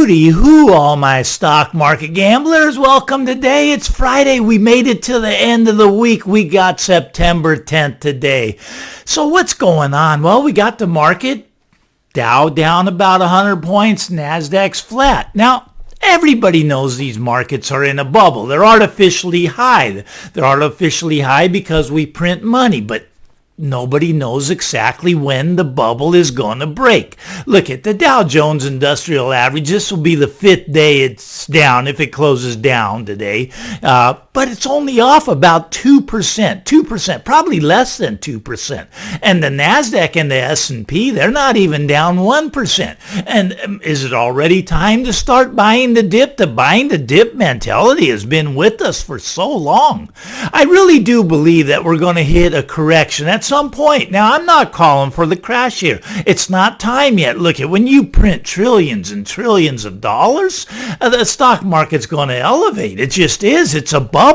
Hooty hoo, all my stock market gamblers. Welcome today. It's Friday. We made it to the end of the week. We got September 10th today. So what's going on? Well, we got the market. Dow down about 100 points. Nasdaq's flat. Now, everybody knows these markets are in a bubble. They're artificially high. They're artificially high because we print money, but nobody knows exactly when the bubble is going to break. Look at the Dow Jones Industrial Average. This will be the fifth day it's down if it closes down today. But it's only off about 2%, probably less than 2%. And the NASDAQ and the S&P, they're not even down 1%. And is it already time to start buying the dip? The buying the dip mentality has been with us for so long. I really do believe that we're going to hit a correction at some point. Now, I'm not calling for the crash here. It's not time yet. Look at when you print trillions and trillions of dollars, the stock market's going to elevate. It just is. It's a bubble.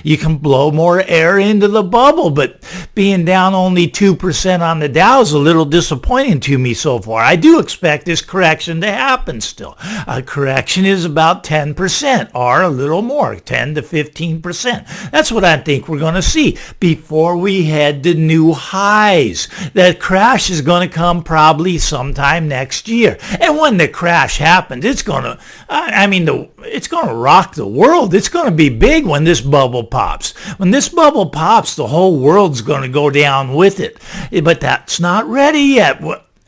You can blow more air into the bubble, but being down only 2% on the Dow is a little disappointing to me so far. I do expect this correction to happen still. A correction is about 10% or a little more, 10 to 15%. That's what I think we're going to see before we head to new highs. That crash is going to come probably sometime next year. And when the crash happens, it's going to, it's going to rock the world. It's going to be big when this bubble pops. When this bubble pops, the whole world's going to go down with it. But that's not ready yet.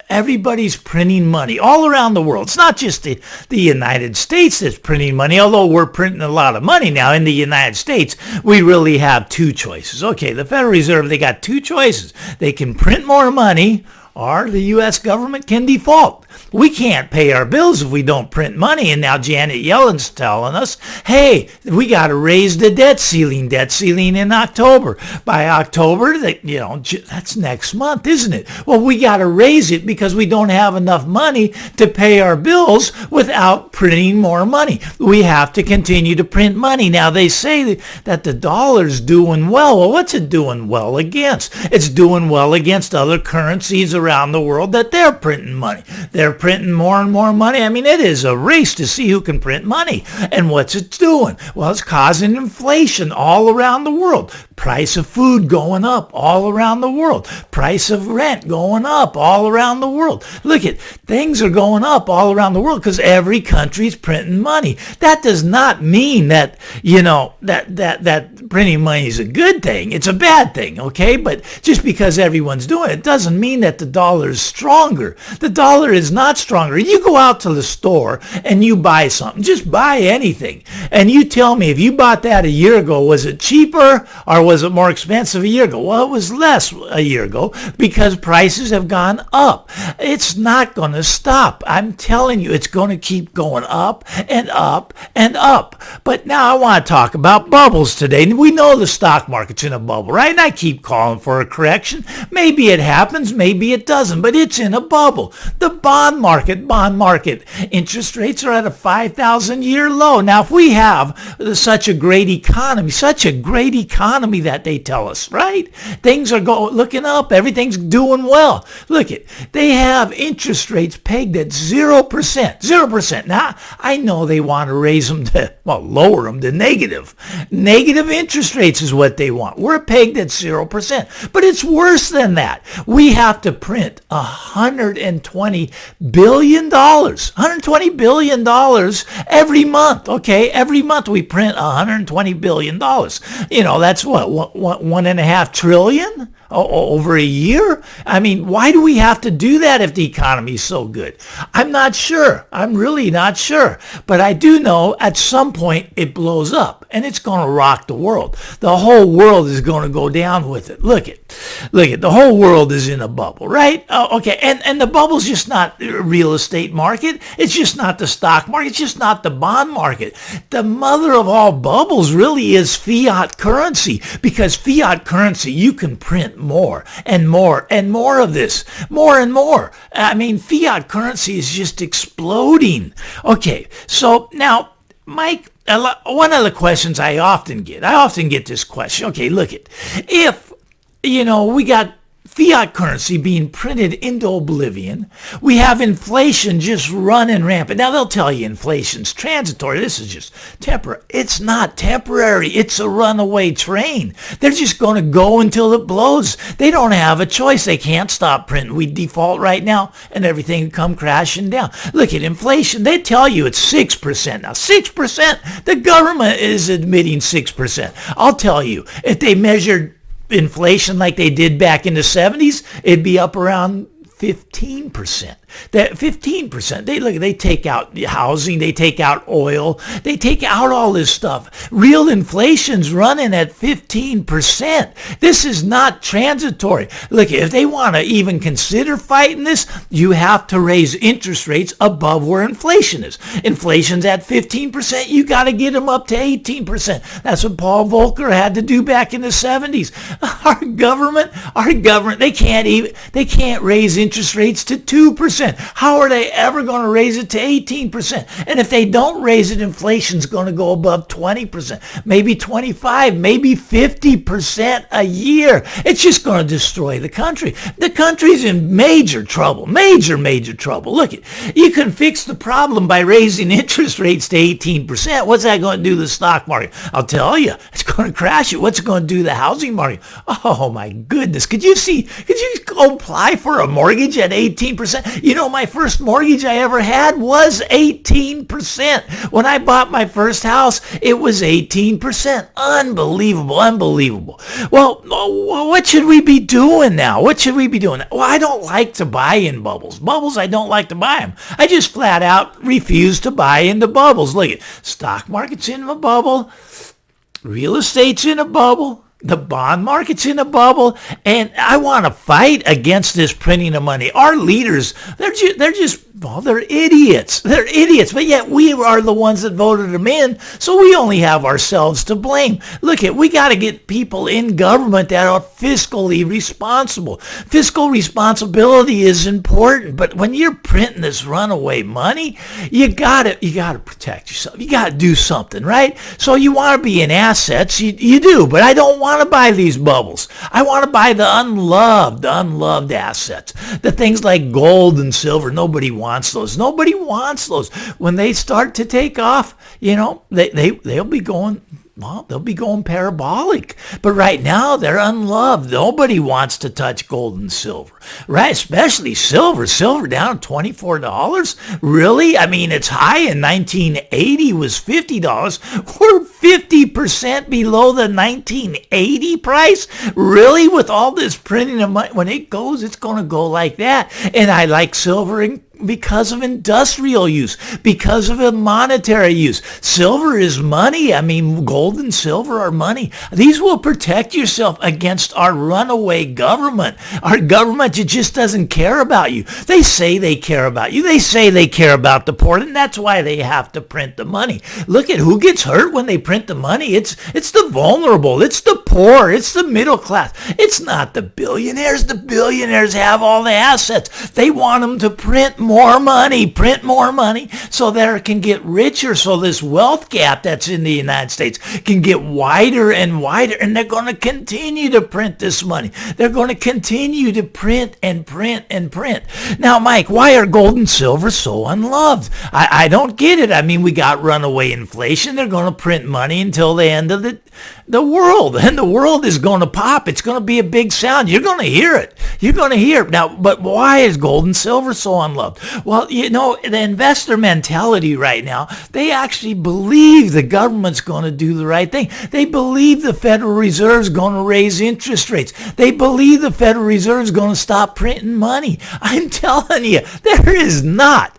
Everybody's printing money all around the world. It's not just the United States that's printing money, although we're printing a lot of money now. In the United States, we really have two choices. Okay, the Federal Reserve, they got two choices. They can print more money, or the U.S. government can default. We can't pay our bills if we don't print money. And now Janet Yellen's telling us, hey, we got to raise the debt ceiling in October. By October, that's next month, isn't it? Well, we got to raise it because we don't have enough money to pay our bills without printing more money. We have to continue to print money. Now, they say that the dollar's doing well. Well, what's it doing well against? It's doing well against other currencies around the world that they're printing money. They're printing more and more money. I mean, it is a race to see who can print money. And what's it doing? Well, it's causing inflation all around the world. Price of food going up all around the world. Price of rent going up all around the world. Look at things are going up all around the world because every country's printing money. That does not mean that, that printing money is a good thing. It's a bad thing, okay? But just because everyone's doing it doesn't mean that the dollar is stronger. The dollar is not stronger. You go out to the store and you buy something. Just buy anything. And you tell me if you bought that a year ago, was it cheaper or was it more expensive a year ago? Well, it was less a year ago because prices have gone up. It's not going to stop. I'm telling you, it's going to keep going up and up and up. But now I want to talk about bubbles today. We know the stock market's in a bubble, right? And I keep calling for a correction. Maybe it happens, maybe it doesn't, but it's in a bubble. The bond market, interest rates are at a 5,000-year low. Now, if we have such a great economy that they tell us, right? Things are looking up. Everything's doing well. Look it. They have interest rates pegged at 0%. 0%. Now, I know they want to raise them lower them to negative. Negative interest rates is what they want. We're pegged at 0%. But it's worse than that. We have to print $120 billion. $120 billion every month, okay? Every month we print $120 billion. That's what, $1.5 trillion over a year? I mean, why do we have to do that if the economy is so good? I'm not sure. I'm really not sure. But I do know at some point it blows up and it's going to rock the world. The whole world is going to go down with it. Look it. The whole world is in a bubble, right? Okay. And the bubble's just not the real estate market. It's just not the stock market. It's just not the bond market. The mother of all bubbles really is fiat currency, because fiat currency, you can print more and more and more of this, more and more. I mean, fiat currency is just exploding. Okay, so now, Mike, one of the questions I often get this question. Okay, look it. If, we got fiat currency being printed into oblivion. We have inflation just running rampant. Now they'll tell you inflation's transitory. This is just temporary. It's not temporary. It's a runaway train. They're just going to go until it blows. They don't have a choice. They can't stop printing. We default right now and everything will come crashing down. Look at inflation. They tell you it's 6%. Now 6%, the government is admitting 6%. I'll tell you, if they measured inflation like they did back in the 70s, it'd be up around 15%. That 15%, they take out housing, they take out oil, they take out all this stuff. Real inflation's running at 15%. This is not transitory. Look, if they want to even consider fighting this, you have to raise interest rates above where inflation is. Inflation's at 15%, you got to get them up to 18%. That's what Paul Volcker had to do back in the 70s. Our government, they can't raise interest rates to 2%. How are they ever going to raise it to 18%? And if they don't raise it, inflation's going to go above 20%, maybe 25, maybe 50% a year. It's just going to destroy the country. The country's in major trouble, major trouble. Look, you can fix the problem by raising interest rates to 18%. What's that going to do to the stock market? I'll tell you, it's going to crash it. What's it going to do to the housing market? Oh my goodness. Could you go apply for a mortgage at 18%? You know, my first mortgage I ever had was 18%. When I bought my first house, it was 18%. Unbelievable. Well, what should we be doing now? Well, I don't like to buy in bubbles. I don't like to buy them. I just flat out refuse to buy into bubbles. Look, stock market's in a bubble. Real estate's in a bubble. The bond market's in a bubble, and I want to fight against this printing of money. Our leaders, they're idiots. They're idiots, but yet we are the ones that voted them in, so we only have ourselves to blame. Look, we got to get people in government that are fiscally responsible. Fiscal responsibility is important, but when you're printing this runaway money, you got to protect yourself. You got to do something, right? So you want to be in assets, you do, but I don't want to buy these bubbles. I want to buy the unloved assets. The things like gold and silver. Nobody wants those. When they start to take off, they'll be going parabolic. But right now, they're unloved. Nobody wants to touch gold and silver, right? Especially silver. Silver down $24? Really? I mean, it's high in 1980 was $50. We're 50% below the 1980 price? Really? With all this printing of money, when it goes, it's going to go like that. And I like silver because of industrial use, because of a monetary use. Silver is money. I mean, gold and silver are money. These will protect yourself against our runaway government. Our government just doesn't care about you. They say they care about you. They say they care about the poor, and that's why they have to print the money. Look at who gets hurt when they print the money. It's the vulnerable. It's the poor. It's the middle class. It's not the billionaires. The billionaires have all the assets. They want them to print more money, so that it can get richer, so this wealth gap that's in the United States can get wider and wider, and they're going to continue to print this money. They're going to continue to print and print and print. Now, Mike, why are gold and silver so unloved? I don't get it. I mean, we got runaway inflation. They're going to print money until the end of the world, and the world is going to pop. It's going to be a big sound. You're going to hear it. Now, but why is gold and silver so unloved? Well, the investor mentality right now, they actually believe the government's going to do the right thing. They believe the Federal Reserve's going to raise interest rates. They believe the Federal Reserve's going to stop printing money. I'm telling you, there is no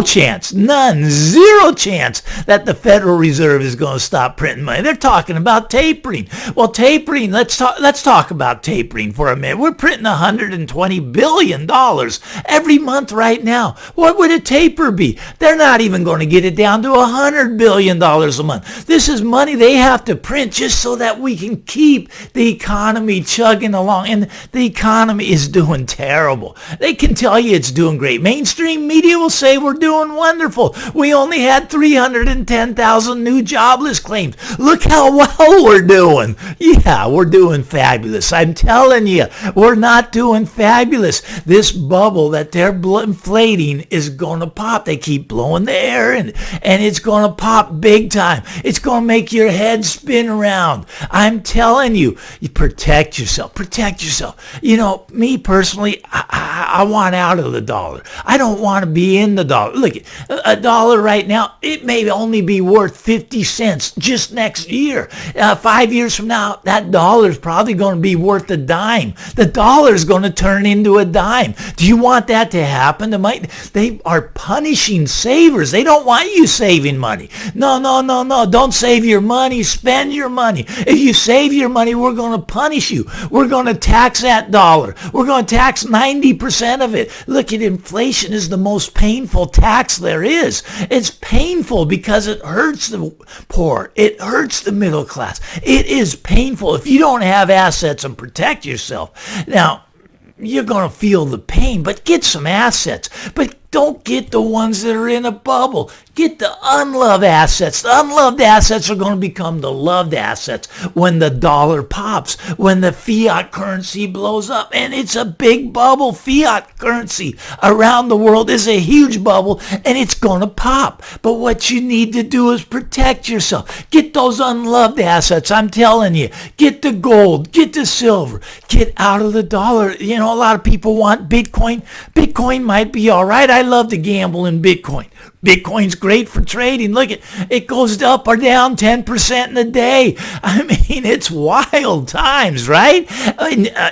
chance, zero chance that the Federal Reserve is going to stop printing money. They're talking about tapering. Well, tapering, let's talk about tapering for a minute. We're printing $120 billion every month right now. What would a taper be? They're not even going to get it down to $100 billion a month. This is money they have to print just so that we can keep the economy chugging along. And the economy is doing terrible. They can tell you it's doing great. Mainstream media will say we're doing wonderful. We only had 310,000 new jobless claims. Look how well we're doing. Yeah, we're doing fabulous. I'm telling you, we're not doing fabulous. This bubble that they're inflating is going to pop. They keep blowing the air and it's going to pop big time. It's going to make your head spin around. I'm telling you, you protect yourself. Protect yourself. You know, me personally, I want out of the dollar. I don't want to be in the dollar. Look, a dollar right now, it may only be worth 50 cents just next year. 5 years from now, that dollar is probably going to be worth a dime. The dollar is going to turn into a dime. Do you want that to happen? They are punishing savers. They don't want you saving money. No. Don't save your money. Spend your money. If you save your money, we're going to punish you. We're going to tax that dollar. We're going to tax 90% of it. Look, at inflation is the most painful tax there is. It's painful because it hurts the poor. It hurts the middle class. It is painful if you don't have assets and protect yourself. Now, you're going to feel the pain, but get some assets. But don't get the ones that are in a bubble. Get the unloved assets. The unloved assets are going to become the loved assets when the dollar pops, when the fiat currency blows up. And it's a big bubble. Fiat currency around the world is a huge bubble, and it's going to pop. But what you need to do is protect yourself. Get those unloved assets. I'm telling you. Get the gold. Get the silver. Get out of the dollar. You know, a lot of people want Bitcoin. Bitcoin might be all right. I love to gamble in Bitcoin. Bitcoin's great for trading. Look, it goes up or down 10% in a day. I mean, it's wild times, right?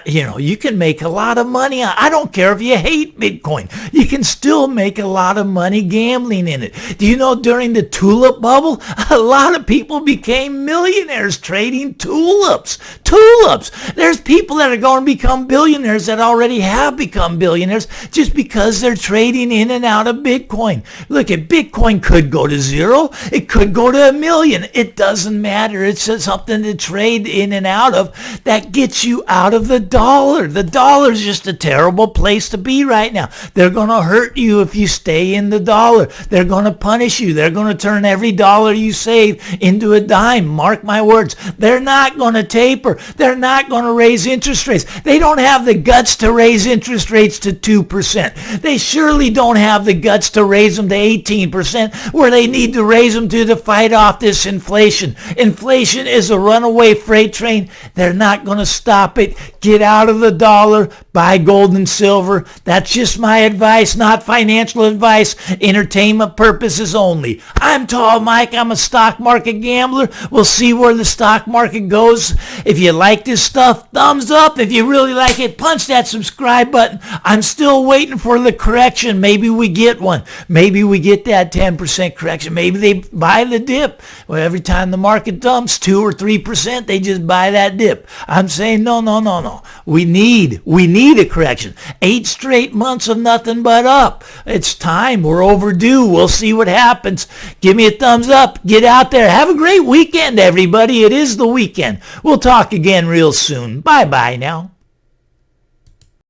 You can make a lot of money. I don't care if you hate Bitcoin. You can still make a lot of money gambling in it. Do you know during the tulip bubble, a lot of people became millionaires trading tulips? Tulips. There's people that are going to become billionaires that already have become billionaires just because they're trading in and out of Bitcoin. Look, Bitcoin could go to zero. It could go to 1 million. It doesn't matter. It's just something to trade in and out of that gets you out of the dollar. The dollar is just a terrible place to be right now. They're going to hurt you if you stay in the dollar. They're going to punish you. They're going to turn every dollar you save into a dime. Mark my words. They're not going to taper. They're not going to raise interest rates. They don't have the guts to raise interest rates to 2%. They surely don't have the guts to raise them to 18%, where they need to raise them to fight off this inflation. Inflation is a runaway freight train. They're not going to stop it. Get out of the dollar. Buy gold and silver. That's just my advice, not financial advice. Entertainment purposes only. I'm Tall Mike. I'm a stock market gambler. We'll see where the stock market goes. If you like this stuff, thumbs up. If you really like it, punch that subscribe button. I'm still waiting for the correction. Maybe we get one. Maybe we get that 10% correction. Maybe they buy the dip. Well, every time the market dumps 2 or 3%, they just buy that dip. I'm saying no. We need a correction. 8 straight months of nothing but up. It's time. We're overdue. We'll see what happens. Give me a thumbs up. Get out there. Have a great weekend, everybody. It is the weekend. We'll talk again real soon. Bye-bye now.